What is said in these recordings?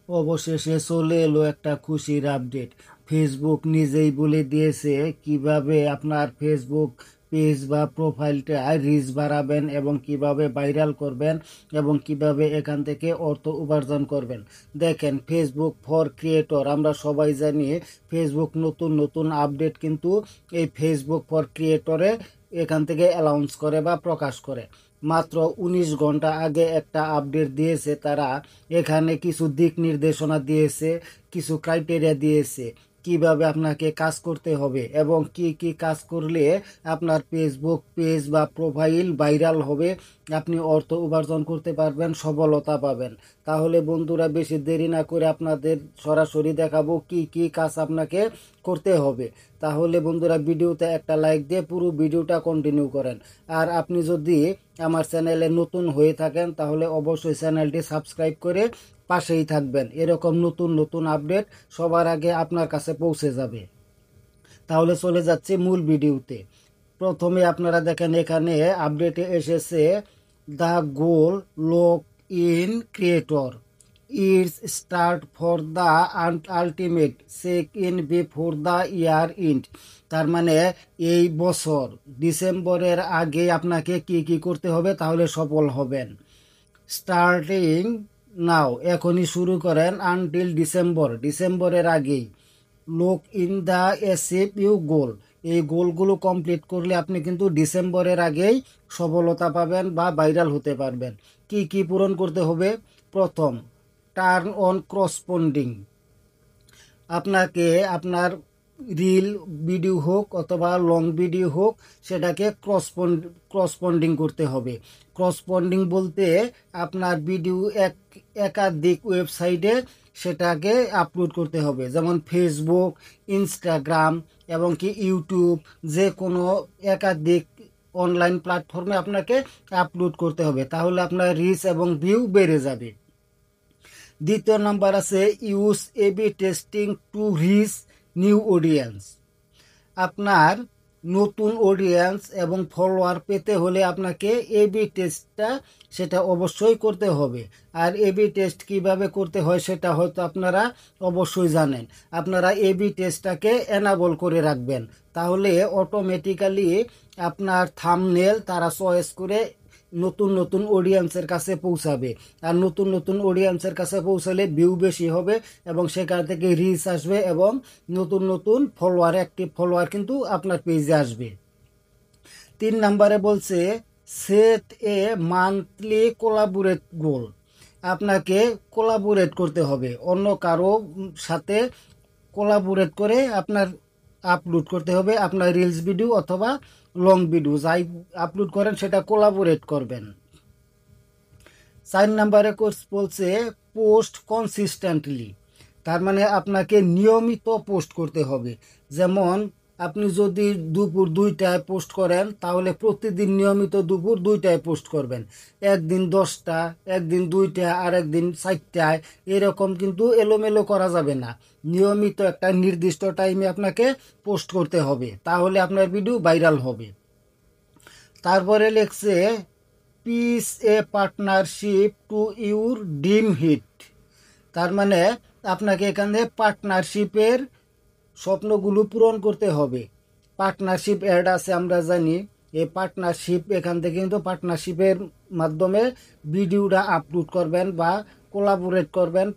অবশেষে চলে এলো একটা খুশির আপডেট। ফেসবুক নিজেই বলে দিয়েছে কিভাবে আপনার ফেসবুক পেজ বা প্রোফাইলটা রিচ বাড়াবেন এবং কিভাবে ভাইরাল করবেন এবং কিভাবে এখান থেকে অর্থ উপার্জন করবেন। দেখেন, ফেসবুক ফর ক্রিয়েটর, আমরা সবাই জানি ফেসবুক নতুন নতুন আপডেট কিন্তু এই ফেসবুক ফর ক্রিয়েটরে এখান থেকে অ্যানাউন্স করে বা প্রকাশ করে। মাত্র 19 ঘন্টা আগে একটা আপডেট দিয়েছে তারা। এখানে কিছু দিক নির্দেশনা দিয়েছে, কিছু ক্রাইটেরিয়া দিয়েছে কিভাবে আপনাকে কাজ করতে হবে এবং কি কি কাজ করলে আপনার ফেসবুক পেজ বা প্রোফাইল ভাইরাল হবে, আপনি অর্থ উপার্জন করতে পারবেন, সফলতা পাবেন। তাহলে বন্ধুরা, বেশি দেরি না করে আপনাদের সরাসরি দেখাবো কি কি কাজ আপনাকে করতে হবে। তাহলে বন্ধুরা, ভিডিওতে একটা লাইক দিয়ে পুরো ভিডিওটা কন্টিনিউ করেন। আর আপনি যদি আমার চ্যানেলে নতুন হয়ে থাকেন তাহলে অবশ্যই চ্যানেলটি সাবস্ক্রাইব করে পাশেই থাকবেন। এরকম নতুন নতুন আপডেট সবার আগে আপনার কাছে পৌঁছে যাবে। তাহলে চলে যাচ্ছে মূল ভিডিওতে। প্রথমে আপনারা দেখেন, এখানে আপডেটে এসেছে the goal lock in creator it's start for the ultimate check in before the year end. তার মানে এই বছর ডিসেম্বরের আগে আপনাকে কি কি করতে হবে তাহলে সফল হবেন। স্টার্টিং নাও, এখনই শুরু করেন, আনটিল ডিসেম্বরের আগেই। Look in the achieve you goal, এই গোলগুলো কমপ্লিট করলে আপনি কিন্তু ডিসেম্বরের আগেই সফলতা পাবেন বা ভাইরাল হতে পারবেন। কি কি পূরণ করতে হবে? প্রথম, টার্ন অন করসপন্ডিং। আপনাকে আপনার রিল ভিডিও হোক অথবা লং ভিডিও হোক, সেটাকে ক্রসপন্ডিং করতে হবে। ক্রসপন্ডিং বলতে আপনার ভিডিও একাধিক ওয়েবসাইটে সেটাকে আপলোড করতে হবে, যেমন ফেসবুক, ইনস্টাগ্রাম এবং কি ইউটিউব, যে কোনো একাধিক অনলাইন প্ল্যাটফর্মে আপনাকে আপলোড করতে হবে। তাহলে আপনার রিচ এবং ভিউ বেড়ে যাবে। দ্বিতীয় নাম্বার আছে use AB testing to reach new audience. আপনার নতুন অডিয়েন্স এবং ফলোয়ার পেতে হলে আপনাকে এবি টেস্টটা সেটা অবশ্যই করতে হবে। আর এবি টেস্ট কিভাবে করতে হয় সেটা হয়তো আপনারা অবশ্যই জানেন। আপনারা এবি টেস্টটাকে এনাবল করে রাখবেন, তাহলে অটোমেটিক্যালি আপনার থাম্বনেল তারা চয়েস করে নতুন নতুন অডিয়েন্সের কাছে পৌঁছাবে। আর নতুন নতুন অডিয়েন্সের কাছে পৌঁছালে ভিউ বেশি হবে এবং সেখান থেকে রিচ আসবে এবং নতুন নতুন ফলোয়ার, অ্যাক্টিভ ফলোয়ার কিন্তু আপনার পেজে আসবে। 3 নম্বরে বলছে সেট এ মান্থলি কোলাবোরেট গোল। আপনাকে কোলাবোরেট করতে হবে, অন্য কারো সাথে কোলাবোরেট করে আপনার আপলোড করতে হবে। আপনার রিলস ভিডিও অথবা লং ভিডিও যাই আপলোড করেন সেটা কোলাবোরেট করবেন। 4 নম্বরে কোর্স বলছে পোস্ট কনসিস্টেন্টলি। তার মানে আপনাকে নিয়মিত পোস্ট করতে হবে। যেমন আপনি যদি দুপুর 2টায় পোস্ট করেন তাহলে প্রতিদিন নিয়মিত দুপুর 2টায় পোস্ট করবেন। একদিন 10টা, একদিন 2টা, আর একদিন 4টায়, এরকম কিন্তু এলোমেলো করা যাবে না। নিয়মিত একটা নির্দিষ্ট টাইমে আপনাকে পোস্ট করতে হবে, তাহলে আপনার ভিডিও ভাইরাল হবে। তারপরে লেখছে piece a partnership to your dream hit. তার মানে আপনাকে এখানে পার্টনারশিপের স্বপ্নগুলো পূরণ করতে হবে। পার্টনারশিপ অ্যাড আছে, আমরা জানি। এই পার্টনারশিপ, এখান থেকে কিন্তু পার্টনারশিপের মাধ্যমে ভিডিওটা আপলোড করবেন বা কোলাবোরেট করবেন,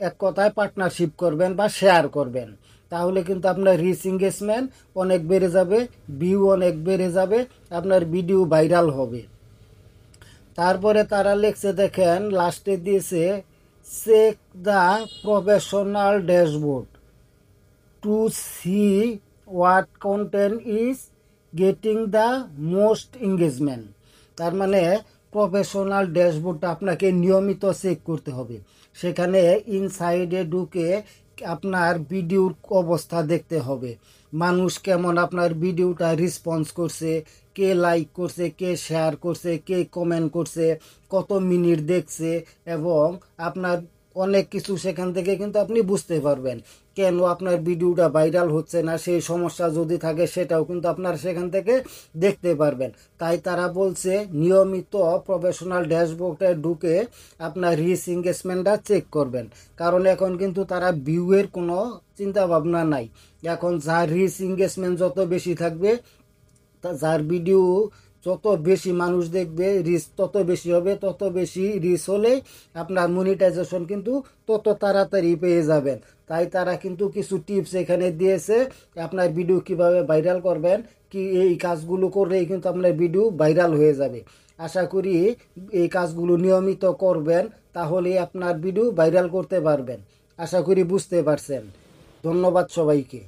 এক কথায় পার্টনারশিপ করবেন বা শেয়ার করবেন। তাহলে কিন্তু আপনার রিচ এঙ্গেজমেন্ট অনেক বেড়ে যাবে, ভিউ অনেক বেড়ে যাবে, আপনার ভিডিও ভাইরাল হবে। তারপরে তারা লিখছে, দেখেন লাস্টে দিয়েছে check the professional dashboard to see what content is getting the most engagement. তার মানে প্রফেশনাল ড্যাশবোর্ডটা আপনাকে নিয়মিত চেক করতে হবে। সেখানে ইনসাইডে ঢুকে আপনার ভিডিওর অবস্থা দেখতে হবে, মানুষ কেমন আপনার ভিডিওটা রেসপন্স করছে, কে লাইক করছে, কে শেয়ার করছে, কে কমেন্ট করছে, কত মিনিট দেখছে এবং আপনার অনেক কিছু সেখান থেকে কিন্তু আপনি বুঝতে পারবেন কেন আপনার ভিডিওটা ভাইরাল হচ্ছে না, সেই সমস্যা যদি থাকে সেটাও কিন্তু আপনারা সেখান থেকে দেখতে পারবেন। তাই তারা বলছে নিয়মিত প্রফেশনাল ড্যাশবোর্ডে ঢুকে আপনার রিচ এঙ্গেজমেন্টটা চেক করবেন, কারণ এখন কিন্তু তারা ভিউয়ের কোনো চিন্তা ভাবনা নাই। এখন যার রিচ এঙ্গেজমেন্ট যত বেশি থাকবে, যার ভিডিও যত বেশি মানুষ দেখবে, রিচ তত বেশি হবে, তত বেশি রিচ হলে আপনার মনিটাইজেশন কিন্তু তত তাড়াতাড়ি পেয়ে যাবেন। তাই তারা কিন্তু কিছু টিপস এখানে দিয়েছে, আপনার ভিডিও কিভাবে ভাইরাল করবেন, কি এই কাজগুলো করলেই কিন্তু আপনার ভিডিও ভাইরাল হয়ে যাবে। আশা করি এই কাজগুলো নিয়মিত করবেন, তাহলে আপনার ভিডিও ভাইরাল করতে পারবেন। আশা করি বুঝতে পারছেন। ধন্যবাদ সবাইকে।